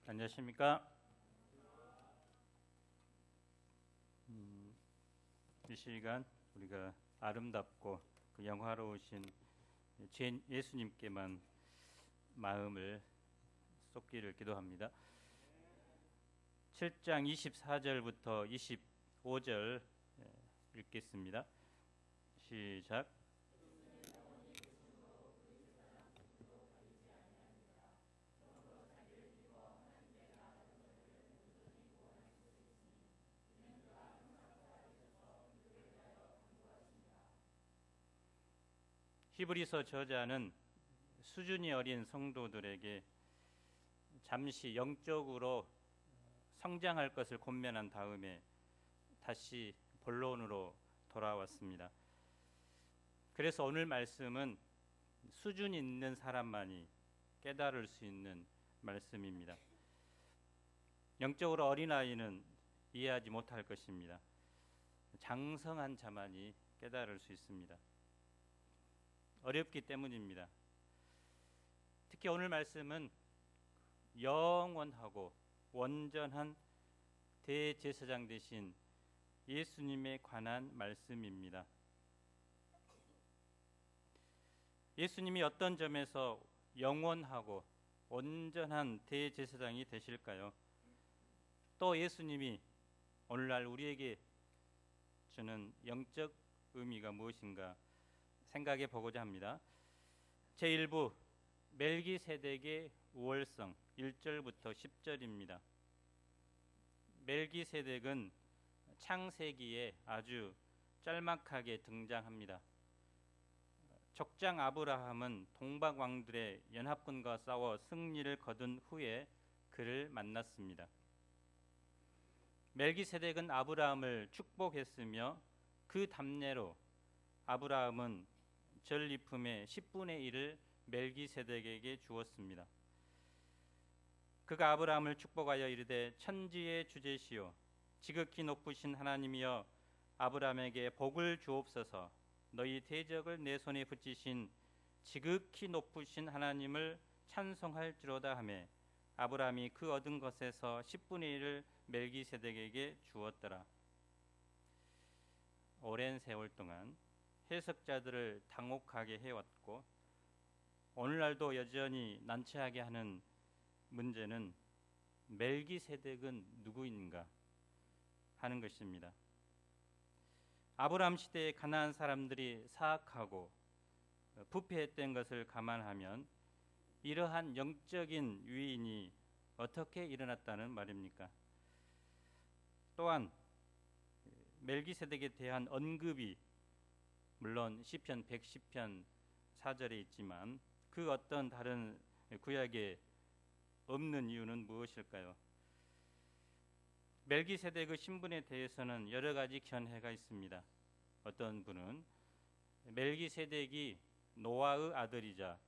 안녕하십니까? 이 시간 우리가 아름답고 그 영화로우신 예수님께만 마음을 쏟기를 기도합니다. 7장 24절부터 25절 읽겠습니다. 시작. 히브리서 저자는 수준이 어린 성도들에게 잠시 영적으로 성장할 것을 권면한 다음에 다시 본론으로 돌아왔습니다. 그래서 오늘 말씀은 수준 있는 사람만이 깨달을 수 있는 말씀입니다. 영적으로 어린아이는 이해하지 못할 것입니다. 장성한 자만이 깨달을 수 있습니다. 어렵기 때문입니다. 특히 오늘 말씀은 영원하고 온전한 대제사장 되신 예수님에 관한 말씀입니다. 예수님이 어떤 점에서 영원하고 온전한 대제사장이 되실까요? 또 예수님이 오늘날 우리에게 주는 영적 의미가 무엇인가 생각해 보고자 합니다. 제1부 멜기세덱의 우월성 1절부터 10절입니다. 멜기세덱은 창세기에 아주 짤막하게 등장합니다. 족장 아브라함은 동방 왕들의 연합군과 싸워 승리를 거둔 후에 그를 만났습니다. 멜기세덱은 아브라함을 축복했으며 그 답례로 아브라함은 전리품의 10분의 1을 멜기세덱에게 주었습니다. 그가 아브라함을 축복하여 이르되 천지의 주제시요 지극히 높으신 하나님이여 아브라함에게 복을 주옵소서. 너희 대적을 내 손에 붙이신 지극히 높으신 하나님을 찬송할지로다 하매 아브라함이 그 얻은 것에서 10분의 1을 멜기세덱에게 주었더라. 오랜 세월 동안 해석자들을 당혹하게 해왔고 오늘날도 여전히 난처하게 하는 문제는 멜기세덱은 누구인가 하는 것입니다. 아브라함 시대의 가나안 사람들이 사악하고 부패했던 것을 감안하면 이러한 영적인 유인이 어떻게 일어났다는 말입니까? 또한 멜기세덱에 대한 언급이 물론 시편 110편 4절에 있지만 그 어떤 다른 구약에 없는 이유는 무엇일까요? 멜기세덱의 신분에 대해서는 여러 가지 견해가 있습니다. 어떤 분은 멜기세덱이 노아의 아들이자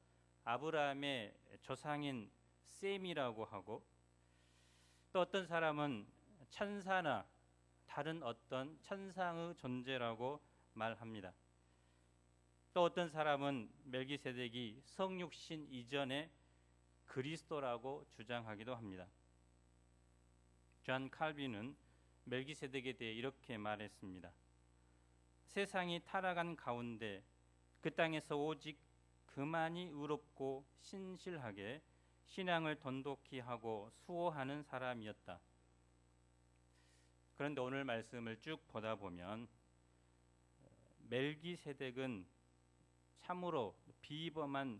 아브라함의 조상인 셈이라고 하고 또 어떤 사람은 천사나 다른 어떤 천상의 존재라고 말합니다. 또 어떤 사람은 멜기세덱이 성육신 이전의 그리스도라고 주장하기도 합니다. 존 칼빈은 멜기세덱에 대해 이렇게 말했습니다. 세상이 타락한 가운데 그 땅에서 오직 그만이 의롭고 신실하게 신앙을 돈독히 하고 수호하는 사람이었다. 그런데 오늘 말씀을 쭉 보다 보면 멜기세덱은 참으로 비범한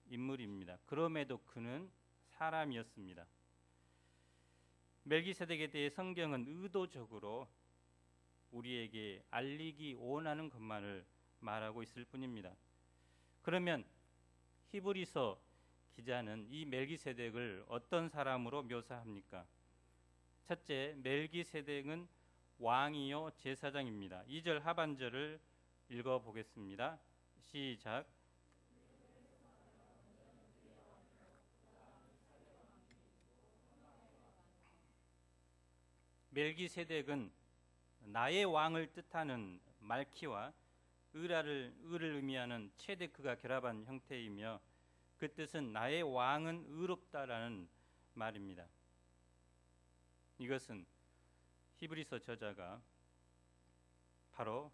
인물입니다. 그럼에도 그는 사람이었습니다. 멜기세덱에 대해 성경은 의도적으로 우리에게 알리기 원하는 것만을 말하고 있을 뿐입니다. 그러면 히브리서 기자는 이 멜기세덱을 어떤 사람으로 묘사합니까? 첫째, 멜기세덱은 왕이요 제사장입니다. 2절 하반절을 읽어보겠습니다. 시작. 멜기세덱은 나의 왕을 뜻하는 말키와 의를 의미하는 체데크가 결합한 형태이며 그 뜻은 나의 왕은 의롭다라는 말입니다. 이것은 히브리서 저자가 바로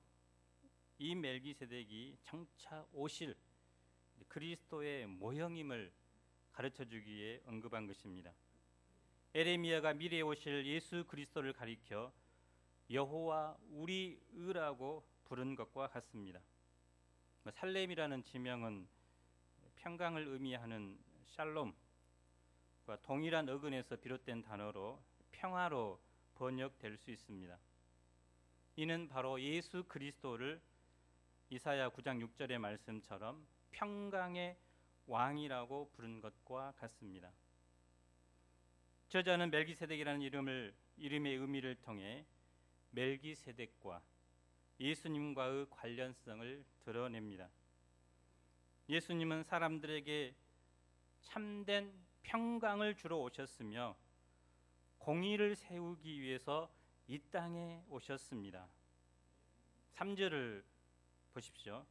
이 멜기세덱이 장차 오실 그리스도의 모형임을 가르쳐주기 위해 언급한 것입니다. 에레미야가 미래에 오실 예수 그리스도를 가리켜 여호와 우리 의라고 부른 것과 같습니다. 살렘이라는 지명은 평강을 의미하는 샬롬과 동일한 어근에서 비롯된 단어로 평화로 번역될 수 있습니다. 이는 바로 예수 그리스도를 이사야 9장 6절의 말씀처럼 평강의 왕이라고 부른 것과 같습니다. 저자는 멜기세덱이라는 이름의 의미를 통해 멜기세덱과 예수님과의 관련성을 드러냅니다. 예수님은 사람들에게 참된 평강을 주러 오셨으며 공의를 세우기 위해서 이 땅에 오셨습니다. 3절을 보십시오.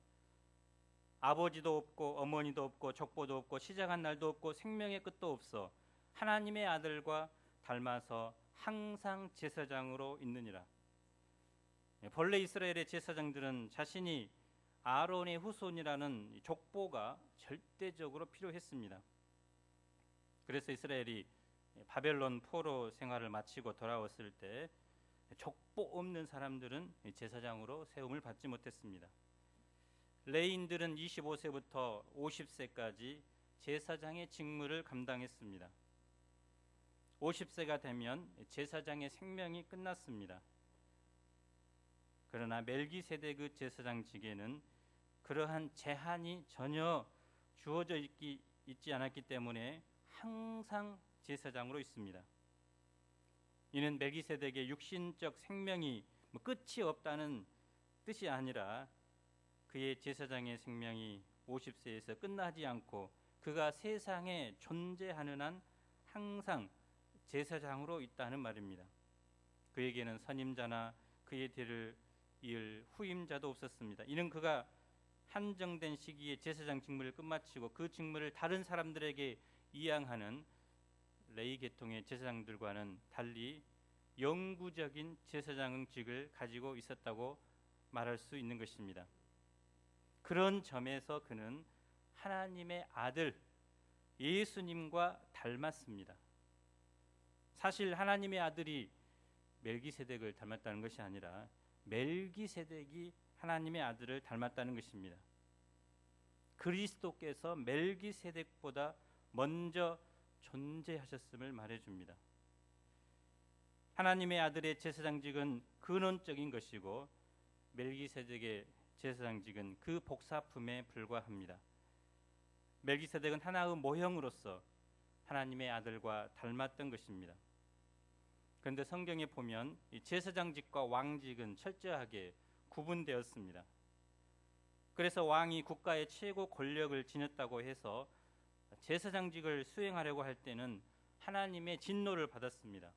아버지도 없고 어머니도 없고 족보도 없고 시작한 날도 없고 생명의 끝도 없어 하나님의 아들과 닮아서 항상 제사장으로 있느니라. 본래 이스라엘의 제사장들은 자신이 아론의 후손이라는 족보가 절대적으로 필요했습니다. 그래서 이스라엘이 바벨론 포로 생활을 마치고 돌아왔을 때 족보 없는 사람들은 제사장으로 세움을 받지 못했습니다. 레인들은 25세부터 50세까지 제사장의 직무를 감당했습니다. 50세가 되면 제사장의 생명이 끝났습니다. 그러나 멜기세덱의 제사장직에는 그러한 제한이 전혀 주어져 있지 않았기 때문에 항상 제사장으로 있습니다. 이는 멜기세덱의 육신적 생명이 끝이 없다는 뜻이 아니라 그의 제사장의 생명이 50세에서 끝나지 않고 그가 세상에 존재하는 한 항상 제사장으로 있다는 말입니다. 그에게는 선임자나 그의 뒤를 이을 후임자도 없었습니다. 이는 그가 한정된 시기에 제사장 직무를 끝마치고 그 직무를 다른 사람들에게 이양하는 레위 계통의 제사장들과는 달리 영구적인 제사장직을 가지고 있었다고 말할 수 있는 것입니다. 그런 점에서 그는 하나님의 아들 예수님과 닮았습니다. 사실 하나님의 아들이 멜기세덱을 닮았다는 것이 아니라 멜기세덱이 하나님의 아들을 닮았다는 것입니다. 그리스도께서 멜기세덱보다 먼저 존재하셨음을 말해줍니다. 하나님의 아들의 제사장직은 근원적인 것이고 멜기세덱의 제사장직은 그 복사품에 불과합니다. 멜기세덱은 하나의 모형으로서 하나님의 아들과 닮았던 것입니다. 그런데 성경에 보면 이 제사장직과 왕직은 철저하게 구분되었습니다. 그래서 왕이 국가의 최고 권력을 지녔다고 해서 제사장직을 수행하려고 할 때는 하나님의 진노를 받았습니다.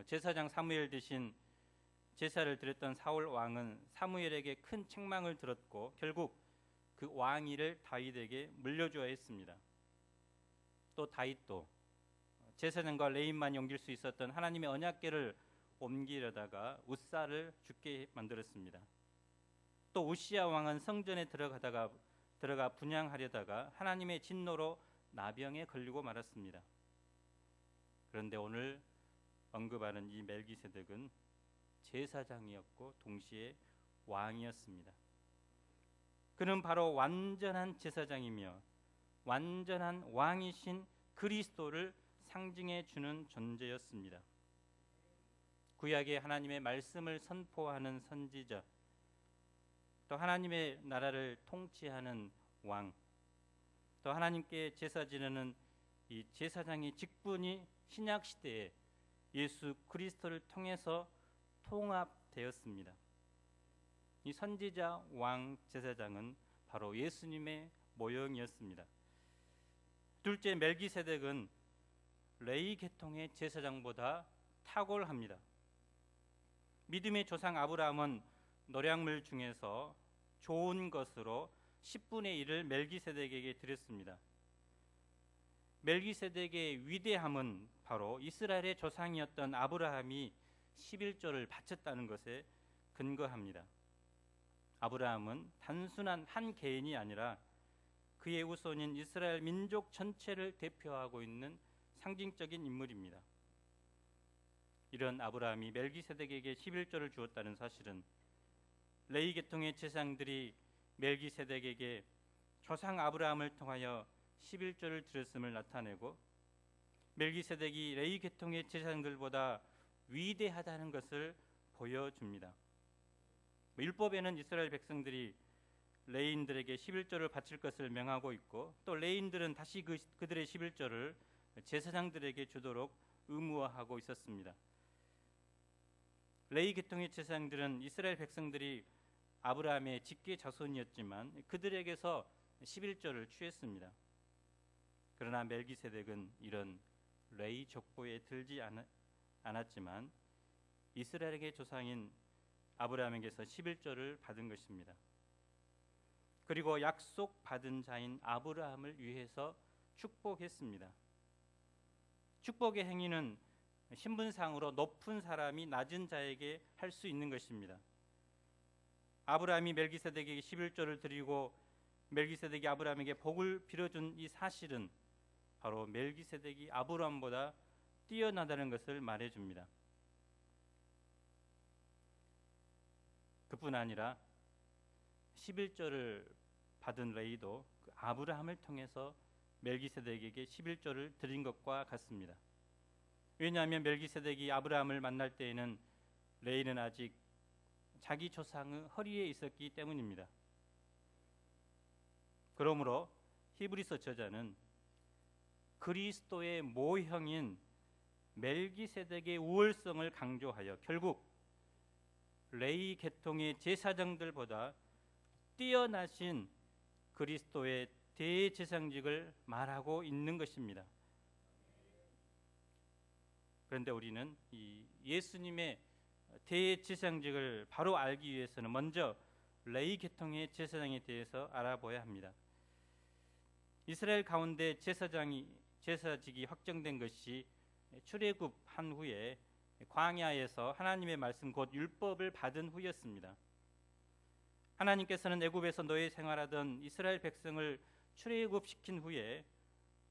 제사장 사무엘 대신 제사를 드렸던 사울 왕은 사무엘에게 큰 책망을 들었고 결국 그 왕위를 다윗에게 물려줘야 했습니다. 또 다윗도 제사장과 레위인만이 옮길 수 있었던 하나님의 언약궤를 옮기려다가 웃사를 죽게 만들었습니다. 또 우시야 왕은 성전에 들어가 분향하려다가 하나님의 진노로 나병에 걸리고 말았습니다. 그런데 오늘 언급하는 이 멜기세덱은 제사장이었고 동시에 왕이었습니다. 그는 바로 완전한 제사장이며 완전한 왕이신 그리스도를 상징해 주는 존재였습니다. 구약의 하나님의 말씀을 선포하는 선지자, 또 하나님의 나라를 통치하는 왕, 또 하나님께 제사 지내는 이 제사장의 직분이 신약 시대에 예수 그리스도를 통해서 통합되었습니다. 이 선지자, 왕, 제사장은 바로 예수님의 모형이었습니다. 둘째, 멜기세덱은 레위 계통의 제사장보다 탁월합니다. 믿음의 조상 아브라함은 노량물 중에서 좋은 것으로 10분의 1을 멜기세덱에게 드렸습니다. 멜기세덱의 위대함은 바로 이스라엘의 조상이었던 아브라함이 11조를 바쳤다는 것에 근거합니다. 아브라함은 단순한 한 개인이 아니라 그의 후손인 이스라엘 민족 전체를 대표하고 있는 상징적인 인물입니다. 이런 아브라함이 멜기세덱에게 11조를 주었다는 사실은 레위 계통의 제사장들이 멜기세덱에게 조상 아브라함을 통하여 11조를 드렸음을 나타내고 멜기세덱이 레위 계통의 제사장들보다 위대하다는 것을 보여줍니다. 율법에는 이스라엘 백성들이 레위인들에게 11조를 바칠 것을 명하고 있고 또 레위인들은 다시 그들의 11조를 제사장들에게 주도록 의무화하고 있었습니다. 레위 계통의 제사장들은 이스라엘 백성들이 아브라함의 직계 자손이었지만 그들에게서 11조를 취했습니다. 그러나 멜기세덱은 이런 레위 족보에 들지 않았지만 이스라엘의 조상인 아브라함에게서 11조를 받은 것입니다. 그리고 약속받은 자인 아브라함을 위해서 축복했습니다. 축복의 행위는 신분상으로 높은 사람이 낮은 자에게 할 수 있는 것입니다. 아브라함이 멜기세덱에게 11조를 드리고 멜기세덱이 아브라함에게 복을 빌어준 이 사실은 바로 멜기세덱이 아브라함보다 뛰어나다는 것을 말해줍니다. 그뿐 아니라 11조를 받은 레위도 아브라함을 통해서 멜기세덱에게 11조를 드린 것과 같습니다. 왜냐하면 멜기세덱이 아브라함을 만날 때에는 레위는 아직 자기 조상의 허리에 있었기 때문입니다. 그러므로 히브리서 저자는 그리스도의 모형인 멜기세덱의 우월성을 강조하여 결국 레위 계통의 제사장들보다 뛰어나신 그리스도의 대제사장직을 말하고 있는 것입니다. 그런데 우리는 이 예수님의 대제사장직을 바로 알기 위해서는 먼저 레위 계통의 제사장에 대해서 알아봐야 합니다. 이스라엘 가운데 제사직이 확정된 것이 출애굽한 후에 광야에서 하나님의 말씀 곧 율법을 받은 후였습니다. 하나님께서는 애굽에서 노예 생활하던 이스라엘 백성을 출애굽시킨 후에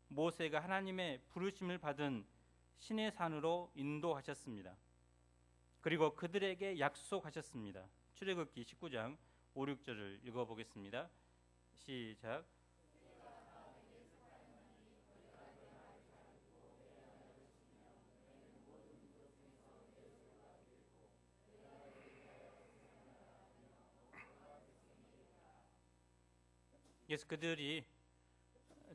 모세가 하나님의 부르심을 받은 시내산으로 인도하셨습니다. 그리고 그들에게 약속하셨습니다. 출애굽기 19장 5, 6절을 읽어보겠습니다. 시작. 그래서 그들이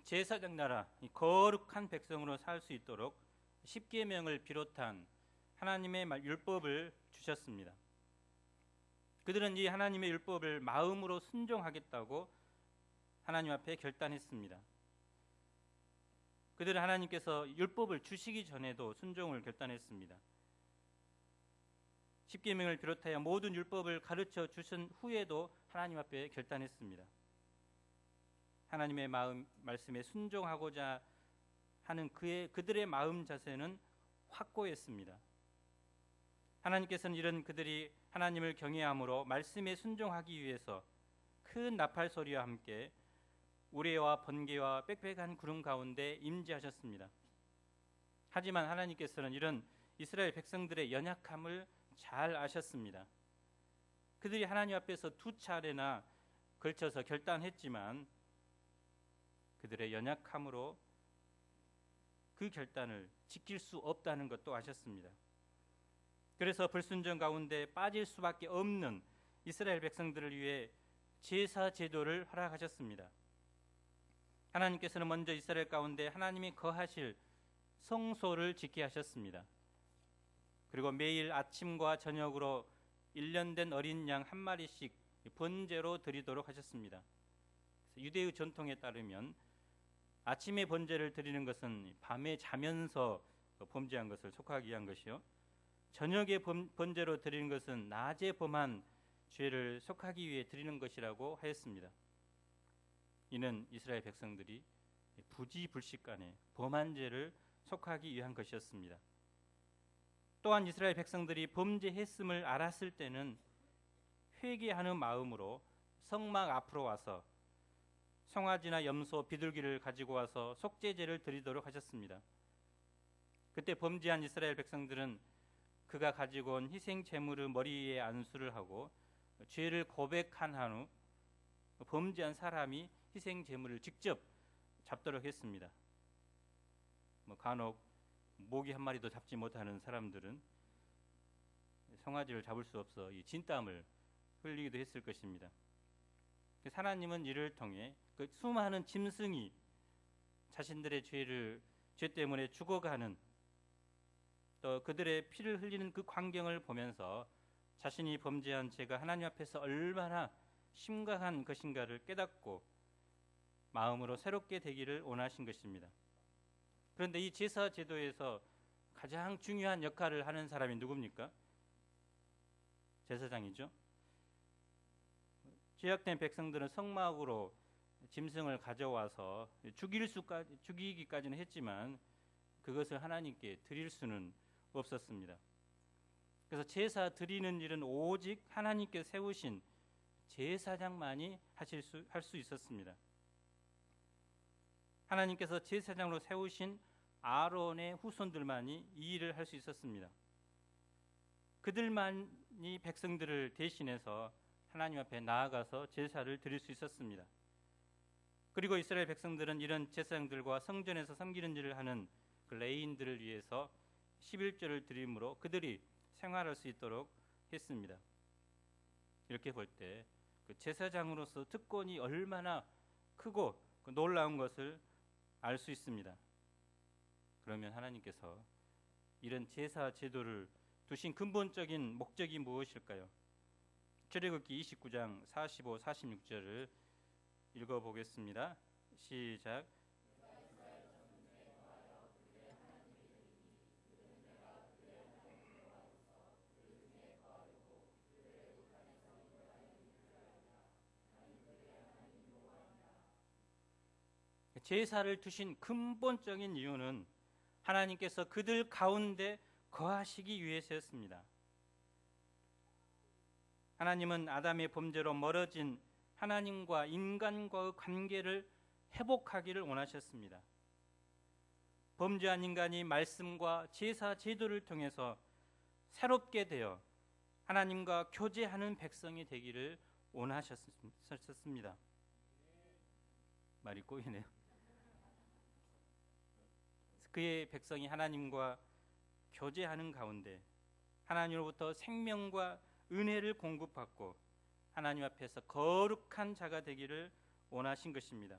제사장 나라, 거룩한 백성으로 살 수 있도록 십계명을 비롯한 하나님의 율법을 주셨습니다. 그들은 이 하나님의 율법을 마음으로 순종하겠다고 하나님 앞에 결단했습니다. 그들은 하나님께서 율법을 주시기 전에도 순종을 결단했습니다. 십계명을 비롯하여 모든 율법을 가르쳐 주신 후에도 하나님 앞에 결단했습니다. 하나님의 말씀에 순종하고자 하는 그들의 마음 자세는 확고했습니다. 하나님께서는 이런 그들이 하나님을 경외함으로 말씀에 순종하기 위해서 큰 나팔 소리와 함께 우레와 번개와 빽빽한 구름 가운데 임재하셨습니다. 하지만 하나님께서는 이런 이스라엘 백성들의 연약함을 잘 아셨습니다. 그들이 하나님 앞에서 두 차례나 걸쳐서 결단했지만 그들의 연약함으로 그 결단을 지킬 수 없다는 것도 아셨습니다. 그래서 불순종 가운데 빠질 수밖에 없는 이스라엘 백성들을 위해 제사 제도를 허락하셨습니다. 하나님께서는 먼저 이스라엘 가운데 하나님이 거하실 성소를 짓게 하셨습니다. 그리고 매일 아침과 저녁으로 1년 된 어린 양 한 마리씩 번제로 드리도록 하셨습니다. 유대의 전통에 따르면 아침에 번제를 드리는 것은 밤에 자면서 범죄한 것을 속하기 위한 것이요, 저녁에 번제로 드리는 것은 낮에 범한 죄를 속하기 위해 드리는 것이라고 하였습니다. 이는 이스라엘 백성들이 부지불식간에 범한 죄를 속하기 위한 것이었습니다. 또한 이스라엘 백성들이 범죄했음을 알았을 때는 회개하는 마음으로 성막 앞으로 와서 송아지나 염소, 비둘기를 가지고 와서 속죄제를 드리도록 하셨습니다. 그때 범죄한 이스라엘 백성들은 그가 가지고 온 희생 제물을 머리에 안수를 하고 죄를 고백한 후 범죄한 사람이 희생 제물을 직접 잡도록 했습니다. 간혹 모기 한 마리도 잡지 못하는 사람들은 송아지를 잡을 수 없어 이 진땀을 흘리기도 했을 것입니다. 하나님은 이를 통해 그 수많은 짐승이 자신들의 죄 때문에 죽어가는, 또 그들의 피를 흘리는 그 광경을 보면서 자신이 범죄한 죄가 하나님 앞에서 얼마나 심각한 것인가를 깨닫고 마음으로 새롭게 되기를 원하신 것입니다. 그런데 이 제사 제도에서 가장 중요한 역할을 하는 사람이 누굽니까? 제사장이죠. 죄악된 백성들은 성막으로 짐승을 가져와서 죽이기까지는 했지만 그것을 하나님께 드릴 수는 없었습니다. 그래서 제사 드리는 일은 오직 하나님께 세우신 제사장만이 할 수 있었습니다. 하나님께서 제사장으로 세우신 아론의 후손들만이 이 일을 할 수 있었습니다. 그들만이 백성들을 대신해서 하나님 앞에 나아가서 제사를 드릴 수 있었습니다. 그리고 이스라엘 백성들은 이런 제사장들과 성전에서 섬기는 일을 하는 그 레위인들을 위해서 11조를 드림으로 그들이 생활할 수 있도록 했습니다. 이렇게 볼 때 그 제사장으로서 특권이 얼마나 크고 놀라운 것을 알 수 있습니다. 그러면 하나님께서 이런 제사 제도를 두신 근본적인 목적이 무엇일까요? 출애굽기 29장 45, 46절을 읽어보겠습니다. 시작. 제사를 두신 근본적인 이유는 하나님께서 그들 가운데 거하시기 위해서였습니다. 하나님은 아담의 범죄로 멀어진 하나님과 인간과의 관계를 회복하기를 원하셨습니다. 범죄한 인간이 말씀과 제사 제도를 통해서 새롭게 되어 하나님과 교제하는 백성이 되기를 원하셨습니다. 말이 꼬이네요. 그의 백성이 하나님과 교제하는 가운데 하나님으로부터 생명과 은혜를 공급받고 하나님 앞에서 거룩한 자가 되기를 원하신 것입니다.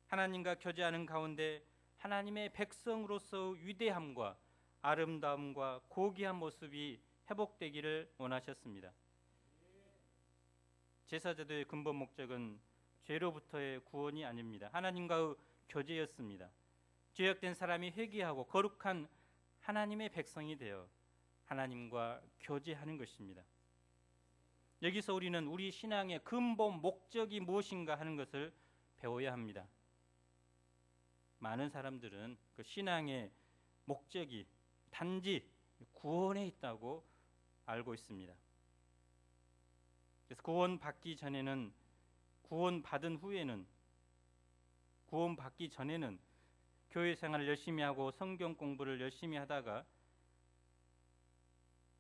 하나님과 교제하는 가운데 하나님의 백성으로서의 위대함과 아름다움과 고귀한 모습이 회복되기를 원하셨습니다. 제사제도의 근본 목적은 죄로부터의 구원이 아닙니다. 하나님과의 교제였습니다. 죄악된 사람이 회개하고 거룩한 하나님의 백성이 되어 하나님과 교제하는 것입니다. 여기서 우리는 우리 신앙의 근본 목적이 무엇인가 하는 것을 배워야 합니다. 많은 사람들은 그 신앙의 목적이 단지 구원에 있다고 알고 있습니다. 그래서 구원받기 전에는 교회 생활을 열심히 하고 성경 공부를 열심히 하다가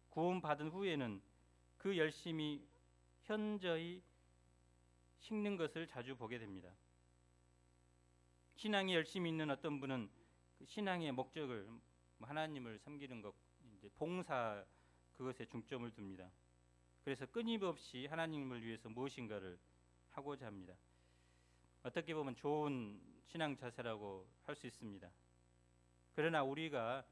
구원받은 후에는 그 열심이 현저히 식는 것을 자주 보게 됩니다. 신앙이 열심히 있는 어떤 분은 그 신앙의 목적을 하나님을 섬기는 것, 이제 봉사 그것에 중점을 둡니다. 그래서 끊임없이 하나님을 위해서 무엇인가를 하고자 합니다. 어떻게 보면 좋은 신앙 자세라고 할 수 있습니다. 그러나 우리가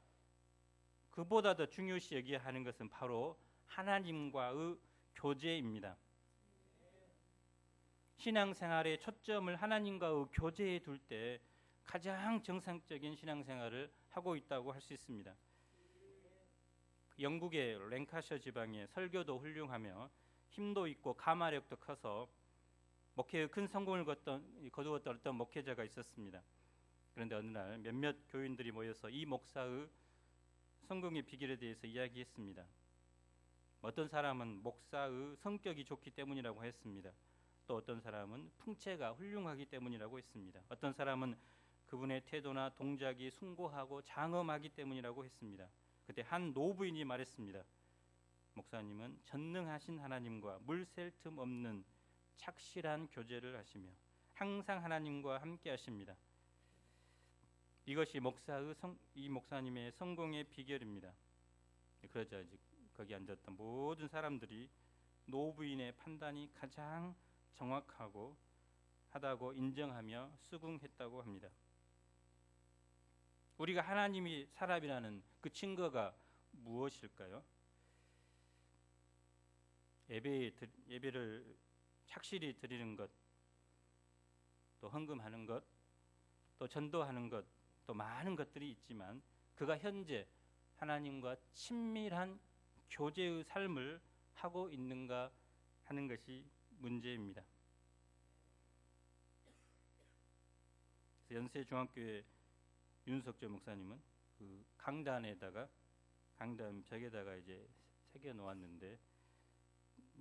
그보다 더 중요시 여겨야 하는 것은 바로 하나님과의 교제입니다. 신앙생활의 초점을 하나님과의 교제에 둘 때 가장 정상적인 신앙생활을 하고 있다고 할 수 있습니다. 영국의 랭카셔 지방의 설교도 훌륭하며 힘도 있고 가마력도 커서 목회의 큰 성공을 거두었던 어떤 목회자가 있었습니다. 그런데 어느 날 몇몇 교인들이 모여서 이 목사의 성공의 비결에 대해서 이야기했습니다. 어떤 사람은 목사의 성격이 좋기 때문이라고 했습니다. 또 어떤 사람은 풍채가 훌륭하기 때문이라고 했습니다. 어떤 사람은 그분의 태도나 동작이 숭고하고 장엄하기 때문이라고 했습니다. 그때 한 노부인이 말했습니다. 목사님은 전능하신 하나님과 물샐 틈 없는 착실한 교제를 하시며 항상 하나님과 함께 하십니다. 이것이 이 목사님의 성공의 비결입니다. 그러자 이제 거기 앉았던 모든 사람들이 노부인의 판단이 가장 정확하고 인정하며 수긍했다고 합니다. 우리가 하나님이 사람이라는 그 증거가 무엇일까요? 예배를 착실히 드리는 것, 또 헌금하는 것, 또 전도하는 것, 또 많은 것들이 있지만 그가 현재 하나님과 친밀한 교제의 삶을 하고 있는가 하는 것이 문제입니다. 연세중앙교회 윤석조 목사님은 그 강단 벽에다가 이제 새겨 놓았는데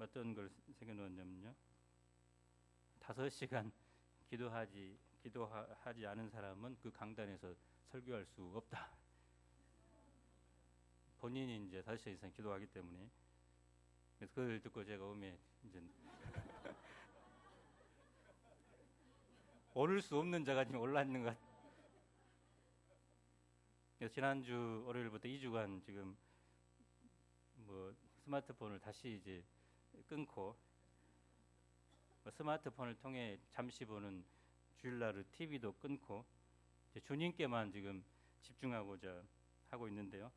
어떤 걸 새겨 놓았냐면요. 5시간 기도하지 않은 사람은 그 강단에서 설교할 수 없다. 본인이 이제 5시간 이상 기도하기 때문에. 그래서 그걸 듣고 제가 오면 이제 오를 수 없는 자가 지금 올라 있는 것. 그래서 지난주 월요일부터 2주간 지금 스마트폰을 다시 이제 끊고 스마트폰을 통해 잠시 보는 주일날 TV도 끊고 주님께만 지금 집중하고자 하고 있는데요.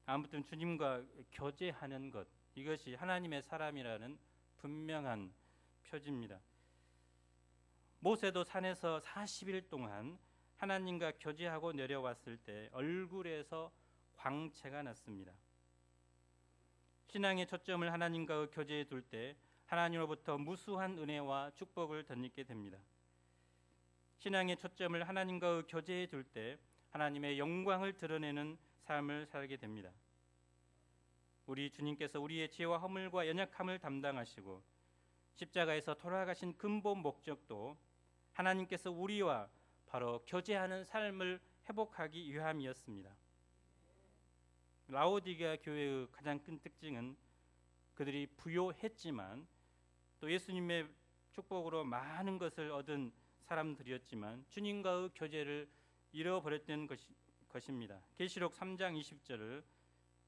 아무튼 주님과 교제하는 것, 이것이 하나님의 사람이라는 분명한 표지입니다. 모세도 산에서 40일 동안 하나님과 교제하고 내려왔을 때 얼굴에서 광채가 났습니다. 신앙의 초점을 하나님과의 교제에 둘 때 하나님으로부터 무수한 은혜와 축복을 덧입게 됩니다. 신앙의 초점을 하나님과의 교제에 둘 때 하나님의 영광을 드러내는 삶을 살게 됩니다. 우리 주님께서 우리의 죄와 허물과 연약함을 담당하시고 십자가에서 돌아가신 근본 목적도 하나님께서 우리와 바로 교제하는 삶을 회복하기 위함이었습니다. 라오디게아 교회의 가장 큰 특징은 그들이 부요했지만 또 예수님의 축복으로 많은 것을 얻은 사람들이었지만 주님과의 교제를 잃어버렸던 것입니다. 계시록 3장 20절을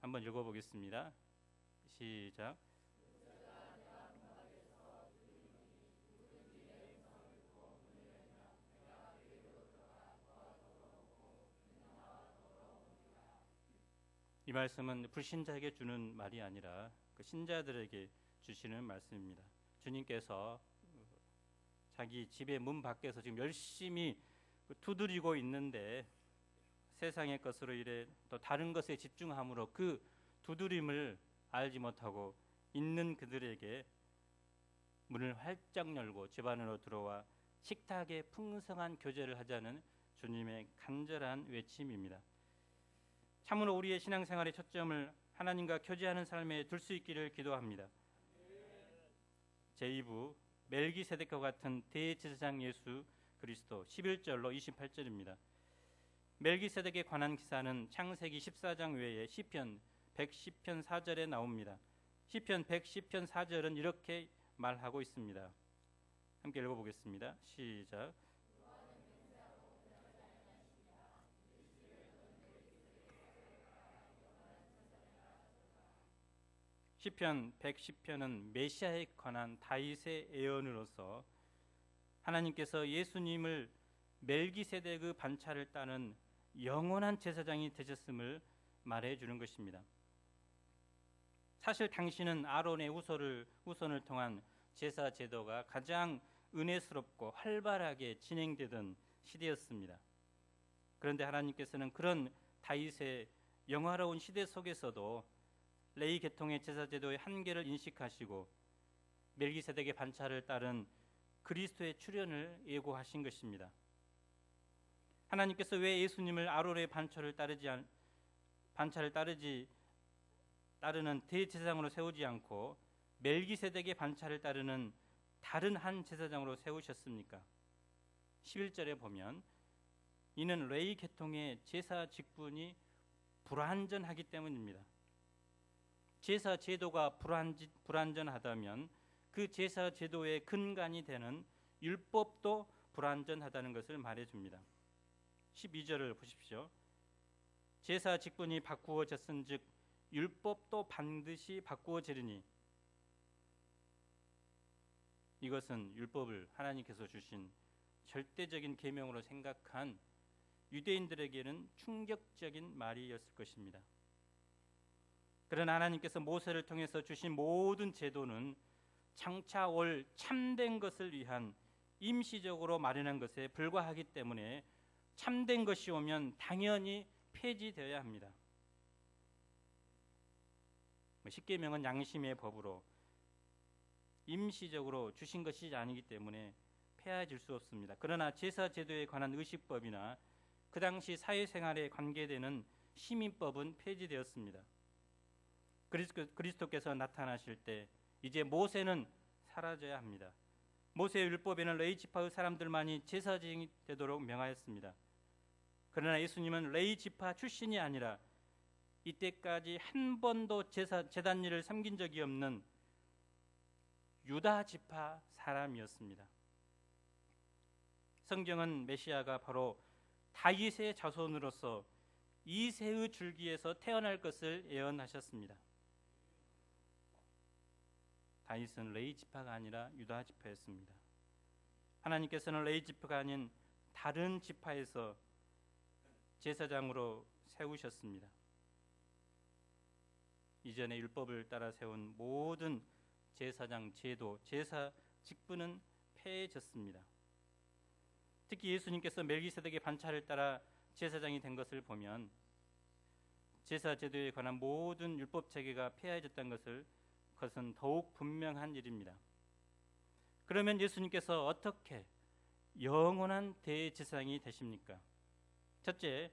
한번 읽어보겠습니다. 시작. 이 말씀은 불신자에게 주는 말이 아니라 그 신자들에게 주시는 말씀입니다. 주님께서 자기 집의 문 밖에서 지금 열심히 두드리고 있는데 세상의 것으로 일해 또 다른 것에 집중함으로 그 두드림을 알지 못하고 있는 그들에게 문을 활짝 열고 집 안으로 들어와 식탁에 풍성한 교제를 하자는 주님의 간절한 외침입니다. 참으로 우리의 신앙생활의 초점을 하나님과 교제하는 삶에 둘 수 있기를 기도합니다. 제2부 멜기세덱과 같은 대제사장 예수 그리스도 11절로 28절입니다. 멜기세덱에 관한 기사는 창세기 14장 외에 시편 110편 4절에 나옵니다. 시편 110편 4절은 이렇게 말하고 있습니다. 함께 읽어보겠습니다. 시작. 시편 110편은 메시아에 관한 다윗의 예언으로서 하나님께서 예수님을 멜기세덱의 반차를 따는 영원한 제사장이 되셨음을 말해주는 것입니다. 사실 당시는 아론의 후손을 통한 제사 제도가 가장 은혜스럽고 활발하게 진행되던 시대였습니다. 그런데 하나님께서는 그런 다윗의 영화로운 시대 속에서도 레위 계통의 제사 제도의 한계를 인식하시고 멜기세덱의 반차를 따른 그리스도의 출현을 예고하신 것입니다. 하나님께서 왜 예수님을 아론의 반차를 따르는 대제사장으로 세우지 않고 멜기세덱의 반차를 따르는 다른 한 제사장으로 세우셨습니까? 11절에 보면 이는 레위 계통의 제사 직분이 불완전하기 때문입니다. 제사 제도가 불완전하다면 그 제사 제도의 근간이 되는 율법도 불완전하다는 것을 말해줍니다. 12절을 보십시오. 제사 직분이 바꾸어졌은즉 율법도 반드시 바꾸어지리니. 이것은 율법을 하나님께서 주신 절대적인 계명으로 생각한 유대인들에게는 충격적인 말이었을 것입니다. 그러나 하나님께서 모세를 통해서 주신 모든 제도는 장차 올 참된 것을 위한 임시적으로 마련한 것에 불과하기 때문에 참된 것이 오면 당연히 폐지되어야 합니다. 십계명은 양심의 법으로 임시적으로 주신 것이 아니기 때문에 폐하질 수 없습니다. 그러나 제사 제도에 관한 의식법이나 그 당시 사회생활에 관계되는 시민법은 폐지되었습니다. 그리스도께서 나타나실 때 이제 모세는 사라져야 합니다. 모세의 율법에는 레위 지파의 사람들만이 제사장이 되도록 명하였습니다. 그러나 예수님은 레위 지파 출신이 아니라 이때까지 한 번도 제단 일을 섬긴 적이 없는 유다 지파 사람이었습니다. 성경은 메시아가 바로 다윗의 자손으로서 이새의 줄기에서 태어날 것을 예언하셨습니다. 다윗은 레위 지파가 아니라 유다 지파였습니다. 하나님께서는 레위 지파가 아닌 다른 지파에서 제사장으로 세우셨습니다. 이전에 율법을 따라 세운 모든 제사장 제도, 제사 직분은 폐해졌습니다. 특히 예수님께서 멜기세덱의 반차를 따라 제사장이 된 것을 보면 제사 제도에 관한 모든 율법 체계가 폐해졌다는 그것은 더욱 분명한 일입니다. 그러면 예수님께서 어떻게 영원한 대제사장이 되십니까? 첫째,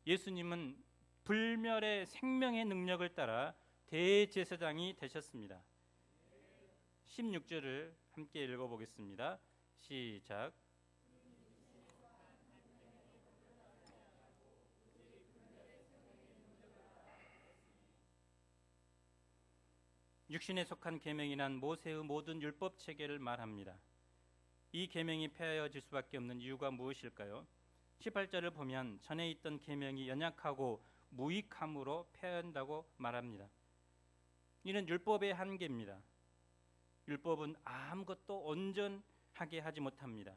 예수님은 불멸의 생명의 능력을 따라 대제사장이 되셨습니다. 16절을 함께 읽어보겠습니다. 시작. 육신에 속한 계명이 난 모세의 모든 율법 체계를 말합니다. 이 계명이 폐하여질 수밖에 없는 이유가 무엇일까요? 18절을 보면 전에 있던 계명이 연약하고 무익함으로 폐한다고 말합니다. 이는 율법의 한계입니다. 율법은 아무것도 온전하게 하지 못합니다.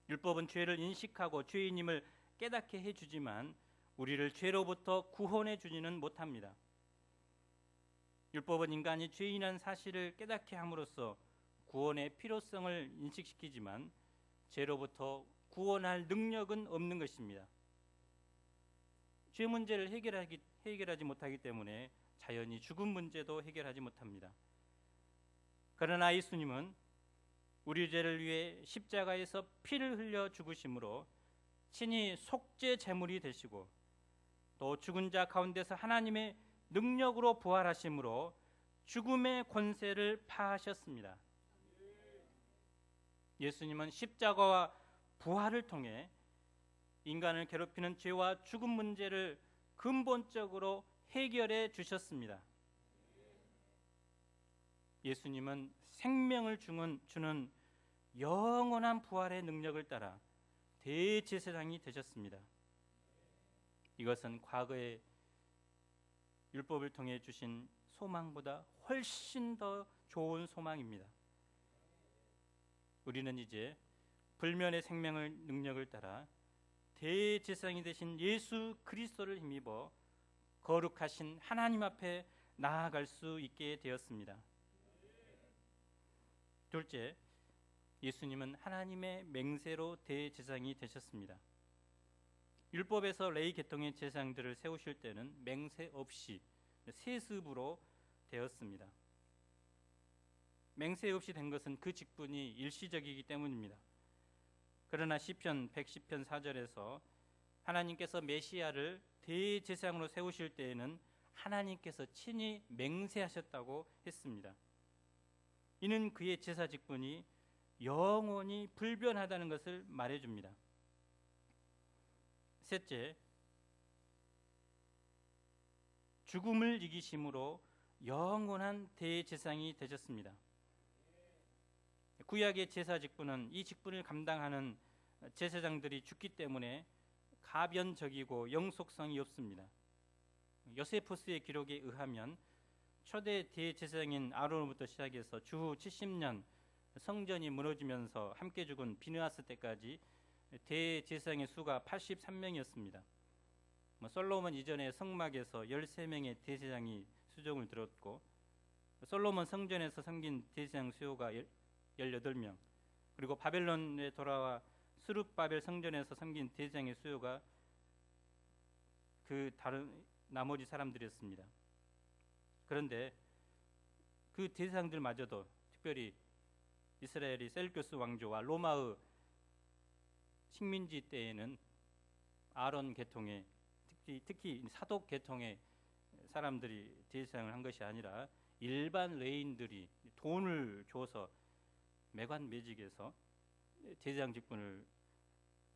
율법은 죄를 인식하고 죄인임을 깨닫게 해주지만 우리를 죄로부터 구원해 주지는 못합니다. 율법은 인간이 죄인한 사실을 깨닫게 함으로써 구원의 필요성을 인식시키지만 죄로부터 구원할 능력은 없는 것입니다. 죄 문제를 해결하지 못하기 때문에 자연히 죽음 문제도 해결하지 못합니다. 그러나 예수님은 우리 죄를 위해 십자가에서 피를 흘려 죽으심으로 친히 속죄 제물이 되시고 또 죽은 자 가운데서 하나님의 능력으로 부활하심으로 죽음의 권세를 파하셨습니다. 예수님은 십자가와 부활을 통해 인간을 괴롭히는 죄와 죽음 문제를 근본적으로 해결해 주셨습니다. 예수님은 생명을 주는 영원한 부활의 능력을 따라 대제사장이 되셨습니다. 이것은 과거의 율법을 통해 주신 소망보다 훨씬 더 좋은 소망입니다. 우리는 이제 불면의 생명의 능력을 따라 대제사장이 되신 예수 그리스도를 힘입어 거룩하신 하나님 앞에 나아갈 수 있게 되었습니다. 둘째, 예수님은 하나님의 맹세로 대제사장이 되셨습니다. 율법에서 레위 계통의 제사장들을 세우실 때는 맹세 없이 세습으로 되었습니다. 맹세 없이 된 것은 그 직분이 일시적이기 때문입니다. 그러나 시편 110편 4절에서 하나님께서 메시아를 대제사장으로 세우실 때에는 하나님께서 친히 맹세하셨다고 했습니다. 이는 그의 제사 직분이 영원히 불변하다는 것을 말해줍니다. 셋째, 죽음을 이기심으로 영원한 대제사장이 되셨습니다. 구약의 제사 직분은 이 직분을 감당하는 제사장들이 죽기 때문에 가변적이고 영속성이 없습니다. 요세푸스의 기록에 의하면 초대 대제사장인 아론으로부터 시작해서 주후 70년 성전이 무너지면서 함께 죽은 비느하스 때까지 대제사장의 수가 83명이었습니다. 솔로몬 이전에 성막에서 13명의 대제사장이 수종을 들었고, 솔로몬 성전에서 섬긴 대제사장 수요가 18명, 그리고 바벨론에 돌아와 스룹바벨 성전에서 섬긴 대제사장의 수요가 그 다른 나머지 사람들이었습니다. 그런데 그 대제사장들마저도, 특별히 이스라엘이 셀교스 왕조와 로마의 식민지 때에는 아론 계통의, 특히 사독 계통의 사람들이 대제사장을 한 것이 아니라 일반 레인들이 돈을 줘서 매관매직해서 대제사장 직분을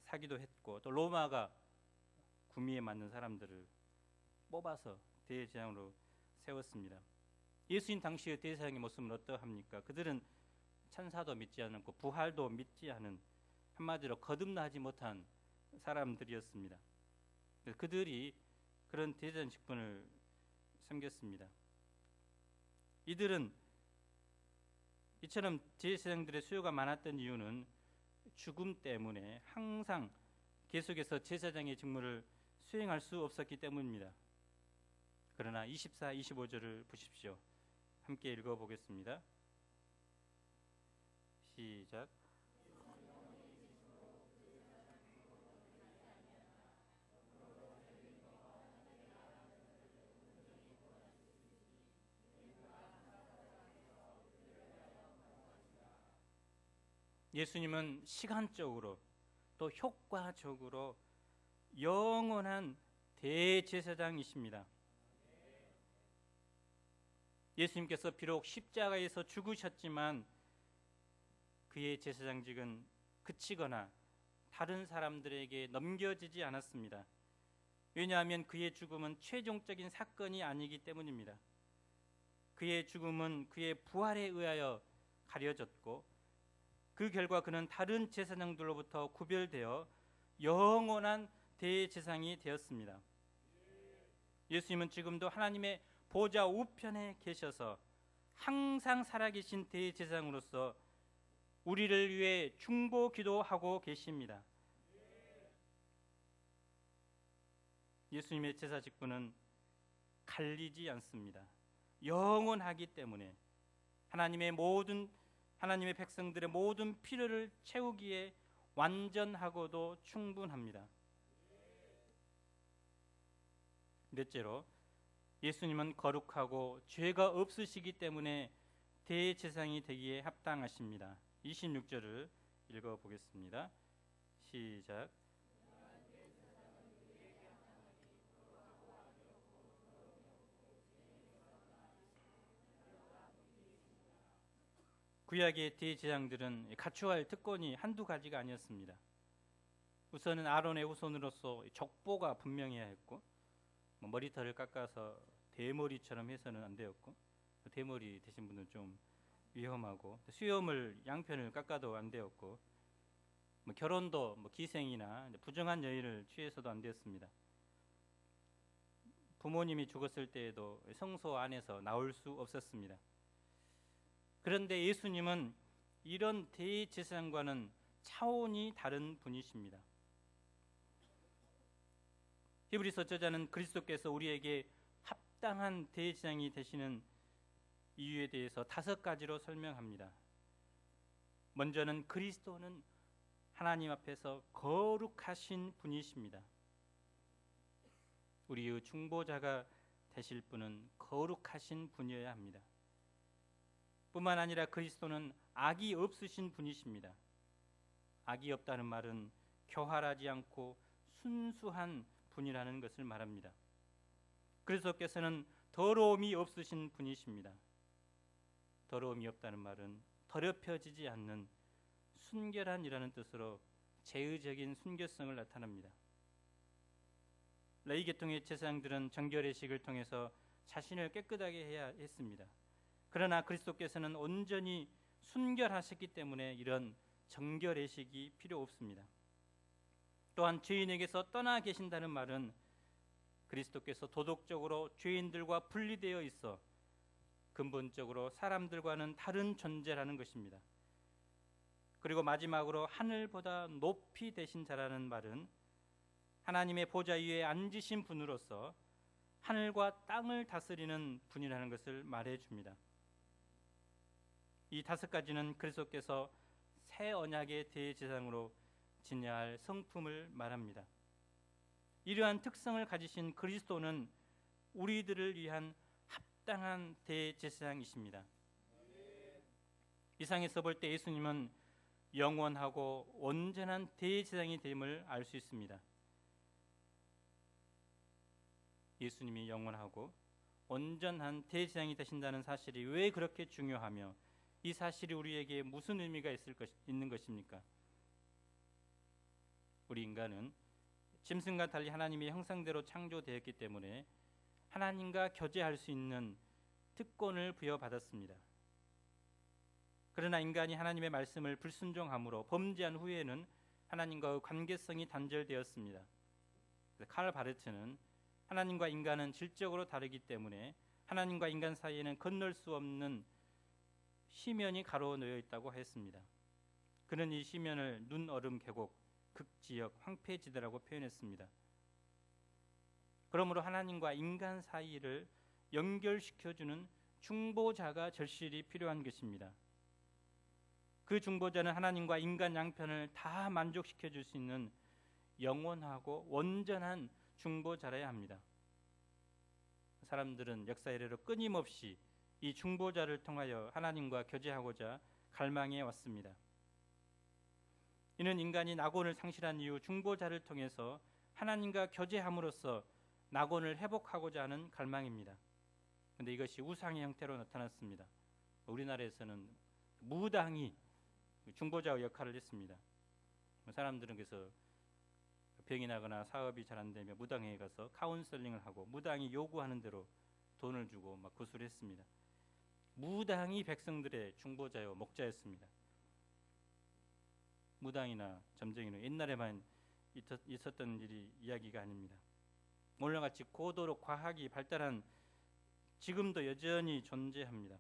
사기도 했고, 또 로마가 구미에 맞는 사람들을 뽑아서 대제사장으로 세웠습니다. 예수님 당시의 대제사장의 모습은 어떠합니까? 그들은 천사도 믿지 않고 부활도 믿지 않은, 한마디로 거듭나지 못한 사람들이었습니다. 그들이 그런 대제사장 직분을 섬겼습니다. 이들은 이처럼 제사장들의 수요가 많았던 이유는 죽음 때문에 항상 계속해서 제사장의 직무를 수행할 수 없었기 때문입니다. 그러나 24, 25절을 보십시오. 함께 읽어보겠습니다. 시작. 예수님은 시간적으로 또 효과적으로 영원한 대제사장이십니다. 예수님께서 비록 십자가에서 죽으셨지만 그의 제사장직은 그치거나 다른 사람들에게 넘겨지지 않았습니다. 왜냐하면 그의 죽음은 최종적인 사건이 아니기 때문입니다. 그의 죽음은 그의 부활에 의하여 가려졌고, 그 결과 그는 다른 제사장들로부터 구별되어 영원한 대제사장이 되었습니다. 예수님은 지금도 하나님의 보좌 우편에 계셔서 항상 살아계신 대제사장으로서 우리를 위해 중보 기도하고 계십니다. 예수님의 제사 직분은 갈리지 않습니다. 영원하기 때문에 하나님의 백성들의 모든 필요를 채우기에 완전하고도 충분합니다. 넷째로, 예수님은 거룩하고 죄가 없으시기 때문에 대제사장이 되기에 합당하십니다. 26절을 읽어보겠습니다. 시작. 구약의 대제사장들은 갖추어야 할 특권이 한두 가지가 아니었습니다. 우선은 아론의 후손으로서 족보가 분명해야 했고, 머리털을 깎아서 대머리처럼 해서는 안 되었고, 대머리 되신 분은 좀 위험하고, 수염을 양편을 깎아도 안 되었고, 결혼도 기생이나 부정한 여인을 취해서도 안 되었습니다. 부모님이 죽었을 때에도 성소 안에서 나올 수 없었습니다. 그런데 예수님은 이런 대제사장과는 차원이 다른 분이십니다. 히브리서 저자는 그리스도께서 우리에게 합당한 대제사장이 되시는 이유에 대해서 5가지로 설명합니다. 먼저는 그리스도는 하나님 앞에서 거룩하신 분이십니다. 우리의 중보자가 되실 분은 거룩하신 분이어야 합니다. 뿐만 아니라 그리스도는 악이 없으신 분이십니다. 악이 없다는 말은 교활하지 않고 순수한 분이라는 것을 말합니다. 그리스도께서는 더러움이 없으신 분이십니다. 더러움이 없다는 말은 더럽혀지지 않는 순결한이라는 뜻으로 제의적인 순결성을 나타납니다. 레위 계통의 제사장들은 정결의식을 통해서 자신을 깨끗하게 해야 했습니다. 그러나 그리스도께서는 온전히 순결하셨기 때문에 이런 정결의식이 필요 없습니다. 또한 죄인에게서 떠나 계신다는 말은 그리스도께서 도덕적으로 죄인들과 분리되어 있어 근본적으로 사람들과는 다른 존재라는 것입니다. 그리고 마지막으로 하늘보다 높이 되신 자라는 말은 하나님의 보좌 위에 앉으신 분으로서 하늘과 땅을 다스리는 분이라는 것을 말해 줍니다. 이 다섯 가지는 그리스도께서 새 언약의 대제사장으로 지녀야 할 성품을 말합니다. 이러한 특성을 가지신 그리스도는 우리들을 위한 합당한 대제사장이십니다. 이 상에서 볼 때 예수님은 영원하고 온전한 대제사장이 됨을 알 수 있습니다. 예수님이 영원하고 온전한 대제사장이 되신다는 사실이 왜 그렇게 중요하며 이 사실이 우리에게 무슨 의미가 있는 것입니까? 우리 인간은 짐승과 달리 하나님의 형상대로 창조되었기 때문에 하나님과 교제할 수 있는 특권을 부여받았습니다. 그러나 인간이 하나님의 말씀을 불순종함으로 범죄한 후에는 하나님과의 관계성이 단절되었습니다. 칼 바르트는 하나님과 인간은 질적으로 다르기 때문에 하나님과 인간 사이에는 건널 수 없는 시면이 가로놓여 있다고 했습니다. 그는 이 시면을 눈얼음 계곡, 극지역, 황폐지대라고 표현했습니다. 그러므로 하나님과 인간 사이를 연결시켜주는 중보자가 절실히 필요한 것입니다. 그 중보자는 하나님과 인간 양편을 다 만족시켜 줄 수 있는 영원하고 온전한 중보자라야 합니다. 사람들은 역사 이래로 끊임없이 이 중보자를 통하여 하나님과 교제하고자 갈망해 왔습니다. 이는 인간이 낙원을 상실한 이후 중보자를 통해서 하나님과 교제함으로써 낙원을 회복하고자 하는 갈망입니다. 그런데 이것이 우상의 형태로 나타났습니다. 우리나라에서는 무당이 중보자의 역할을 했습니다. 사람들은 그래서 병이 나거나 사업이 잘 안 되면 무당에 가서 카운셀링을 하고 무당이 요구하는 대로 돈을 주고 막 구술했습니다. 무당이 백성들의 중보자요 목자였습니다. 무당이나 점쟁이는 옛날에만 있었던 이야기가 아닙니다. 오늘같이 고도로 과학이 발달한 지금도 여전히 존재합니다.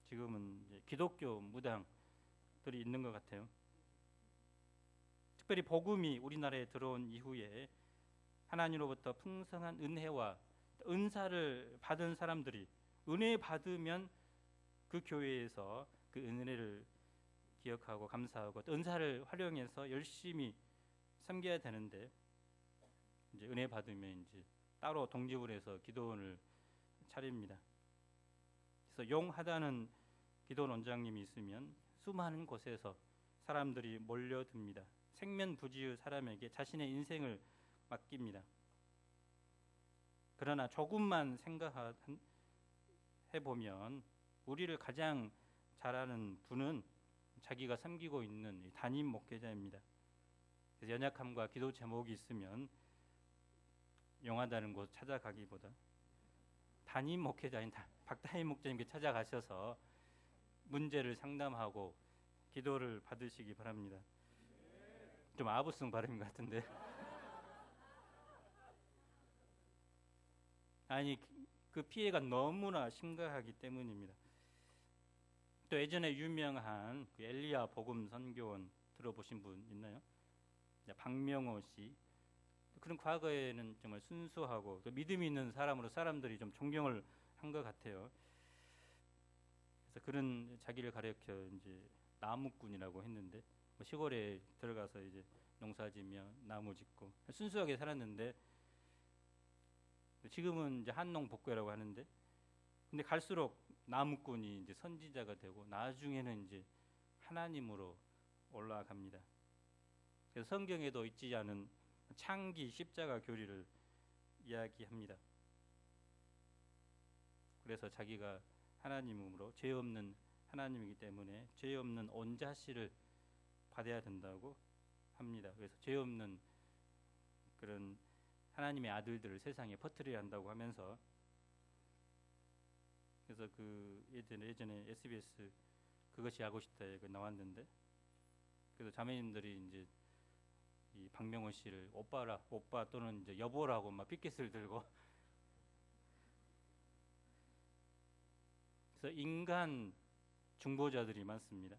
지금은 이제 기독교 무당들이 있는 것 같아요. 특별히 복음이 우리나라에 들어온 이후에 하나님으로부터 풍성한 은혜와 은사를 받은 사람들이 은혜 받으면 그 교회에서 그 은혜를 기억하고 감사하고 또 은사를 활용해서 열심히 섬겨야 되는데 이제 은혜 받으면 이제 따로 독립을 해서 기도원을 차립니다. 그래서 용하다는 기도원 원장님이 있으면 수많은 곳에서 사람들이 몰려듭니다. 생면부지의 사람에게 자신의 인생을 맡깁니다. 그러나 조금만 생각해보면 우리를 가장 잘 아는 분은 자기가 섬기고 있는 담임 목회자입니다. 그래서 연약함과 기도 제목이 있으면 용하다는 곳 찾아가기보다 담임 목회자인 박담임 목사님께 찾아가셔서 문제를 상담하고 기도를 받으시기 바랍니다. 좀 아부성 발음인 것 같은데. 아니 그 피해가 너무나 심각하기 때문입니다. 또 예전에 유명한 그 엘리야 복음 선교원 들어보신 분 있나요? 박명호 씨. 그런 과거에는 정말 순수하고 또 믿음이 있는 사람으로 사람들이 좀 존경을 한 것 같아요. 그래서 그런 자기를 가리켜 이제 나무꾼이라고 했는데 시골에 들어가서 이제 농사지며 나무 짓고 순수하게 살았는데 지금은 이제 한농복교라고 하는데 근데 갈수록 나무꾼이 이제 선지자가 되고 나중에는 이제 하나님으로 올라갑니다. 그래서 성경에도 있지 않은 창기 십자가 교리를 이야기합니다. 그래서 자기가 하나님으로 죄 없는 하나님이기 때문에 죄 없는 온자씨를 받아야 된다고 합니다. 그래서 죄 없는 그런 하나님의 아들들을 세상에 퍼뜨려야 한다고 하면서, 그래서 그 예전에 SBS 그것이 하고 싶다에 나왔는데, 그래서 자매님들이 이제 이 박명호 씨를 오빠 또는 이제 여보라고 막 삐켓을 들고 그래서 인간 중보자들이 많습니다.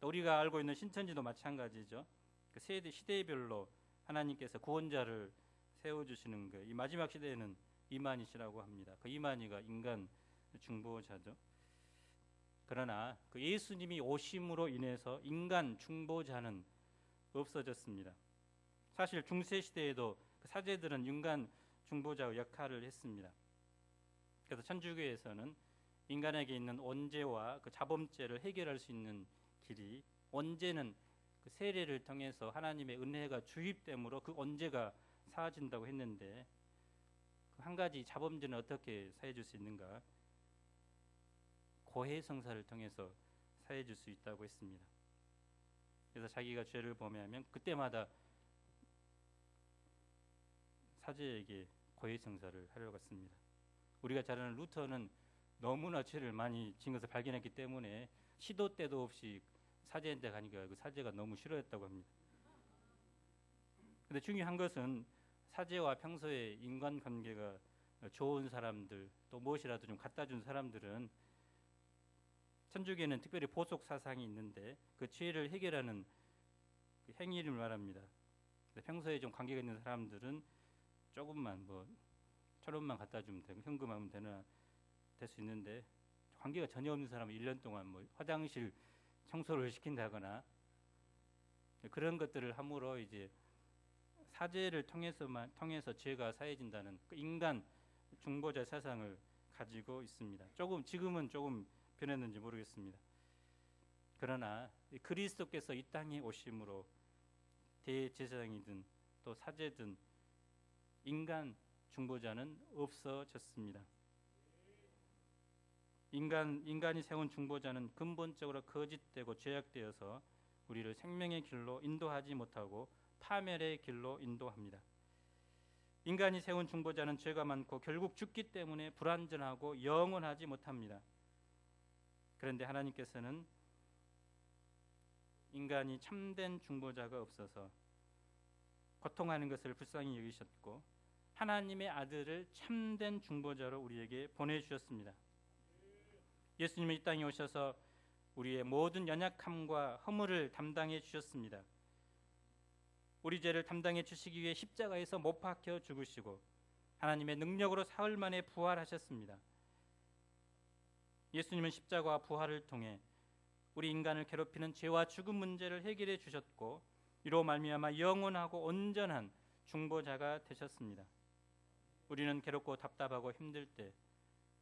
우리가 알고 있는 신천지도 마찬가지죠. 그 시대별로 하나님께서 구원자를 세워주시는 이 마지막 시대에는 이만희시라고 합니다. 그 이만희가 인간 중보자죠. 그러나 그 예수님이 오심으로 인해서 인간 중보자는 없어졌습니다. 사실 중세 시대에도 그 사제들은 인간 중보자 역할을 했습니다. 그래서 천주교에서는 인간에게 있는 원죄와 그 자범죄를 해결할 수 있는 길이, 원죄는 그 세례를 통해서 하나님의 은혜가 주입됨으로 그 원죄가 사라진다고 했는데, 그 한 가지 자범죄는 어떻게 사해줄 수 있는가? 고해성사를 통해서 사해줄 수 있다고 했습니다. 그래서 자기가 죄를 범하면 그때마다 사제에게 고해성사를 하려고 했습니다. 우리가 잘 아는 루터는 너무나 죄를 많이 지은 것을 발견했기 때문에 시도 때도 없이 사제한테 가니까 그 사제가 너무 싫어했다고 합니다. 근데 중요한 것은 사제와 평소에 인간관계가 좋은 사람들, 또 무엇이라도 좀 갖다 준 사람들은, 천주교에는 특별히 보속 사상이 있는데 그 죄를 해결하는 그 행위를 말합니다. 평소에 좀 관계가 있는 사람들은 조금만 뭐 1,000원만 갖다 주면 되고 현금하면 될 수 있는데, 관계가 전혀 없는 사람은 1년 동안 뭐 화장실 청소를 시킨다거나 그런 것들을 함으로 이제 사제를 통해서 죄가 사해진다는 그 인간 중보자 사상을 가지고 있습니다. 지금은 조금 변했는지 모르겠습니다. 그러나 그리스도께서 이 땅에 오심으로 대제사장이든 또 사제든 인간 중보자는 없어졌습니다. 인간이 세운 중보자는 근본적으로 거짓되고 죄악되어서 우리를 생명의 길로 인도하지 못하고 파멸의 길로 인도합니다. 인간이 세운 중보자는 죄가 많고 결국 죽기 때문에 불완전하고 영원하지 못합니다. 그런데 하나님께서는 인간이 참된 중보자가 없어서 고통하는 것을 불쌍히 여기셨고 하나님의 아들을 참된 중보자로 우리에게 보내주셨습니다. 예수님은 이 땅에 오셔서 우리의 모든 연약함과 허물을 담당해 주셨습니다. 우리 죄를 담당해 주시기 위해 십자가에서 못 박혀 죽으시고 하나님의 능력으로 사흘 만에 부활하셨습니다. 예수님은 십자가와 부활을 통해 우리 인간을 괴롭히는 죄와 죽음 문제를 해결해 주셨고 이로 말미암아 영원하고 온전한 중보자가 되셨습니다. 우리는 괴롭고 답답하고 힘들 때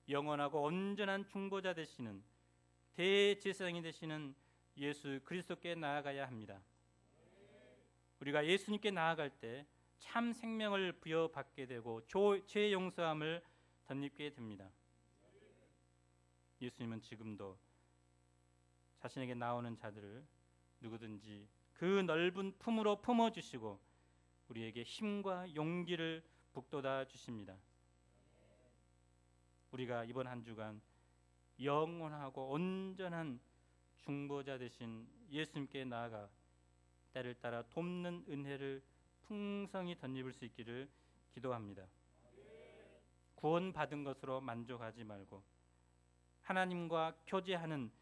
영원하고 온전한 중보자 되시는 대제사장이 되시는 예수 그리스도께 나아가야 합니다. 우리가 예수님께 나아갈 때 참 생명을 부여받게 되고 죄 용서함을 덧입게 됩니다. 예수님은 지금도 자신에게 나오는 자들을 누구든지 그 넓은 품으로 품어주시고 우리에게 힘과 용기를 북돋아 주십니다. 우리가 이번 한 주간 영원하고 온전한 중보자 되신 예수님께 나아가 때를 따라 돕는 은혜를 풍성히 덧입을 수 있기를 기도합니다. 구원받은 것으로 만족하지 말고 하나님과 교제하는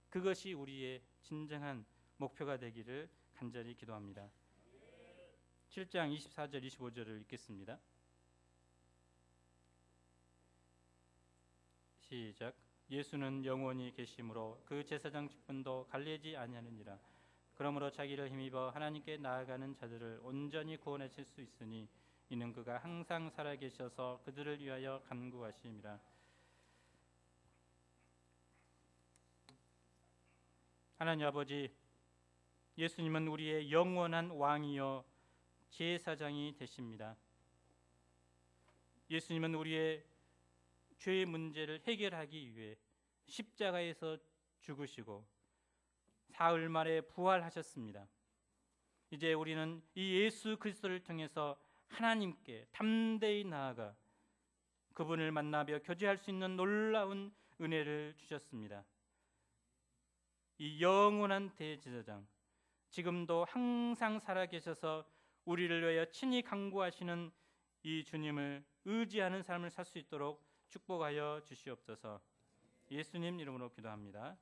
그것이 우리의 진정한 목표가 되기를 간절히 기도합니다. 7장 24절 25절을 읽겠습니다. 시작. 예수는 영원히 계심으로 그 제사장 직분도 갈리지 아니하느니라. 그러므로 자기를 힘입어 하나님께 나아가는 자들을 온전히 구원하실 수 있으니 이는 그가 항상 살아계셔서 그들을 위하여 간구하심이라. 하나님 아버지, 예수님은 우리의 영원한 왕이요 제사장이 되십니다. 예수님은 우리의 죄의 문제를 해결하기 위해 십자가에서 죽으시고 사흘 만에 부활하셨습니다. 이제 우리는 이 예수 그리스도를 통해서 하나님께 담대히 나아가 그분을 만나며 교제할 수 있는 놀라운 은혜를 주셨습니다. 이 영원한 대제사장, 지금도 항상 살아계셔서 우리를 위하여 친히 간구하시는 이 주님을 의지하는 삶을 살 수 있도록 축복하여 주시옵소서. 예수님 이름으로 기도합니다.